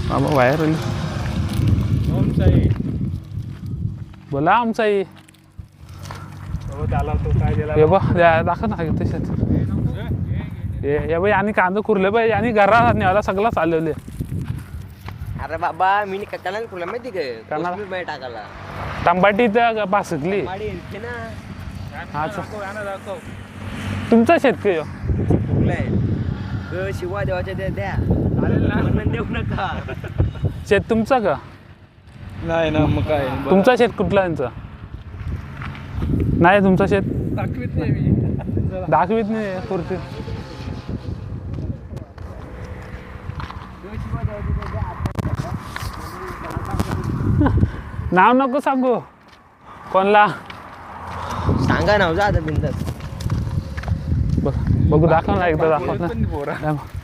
मामा बाहेर आली. बोला आमचाही दाखव ना तसेच हे बाई आणि कांदा खुरले बाई आणि घरात नेवायला सगळं चालवले. अरे बाबा मी कच्चाला खुला माहिती काय टाकायला तंबाटी तर पासकली ना. तुमचा शेतकरी शिवा देवाच्या द्या देऊ नका. शेत तुमचा का नाही ना मग काय तुमचा शेत कुठला यांचा नाही तुमचा शेत दाखवित नाही मी दाखवित नाही पुरते. नाव नको सांगू कोणला सांगा ना जा आता बिंदास. बघू दाखव ना एकदा दाखव ना.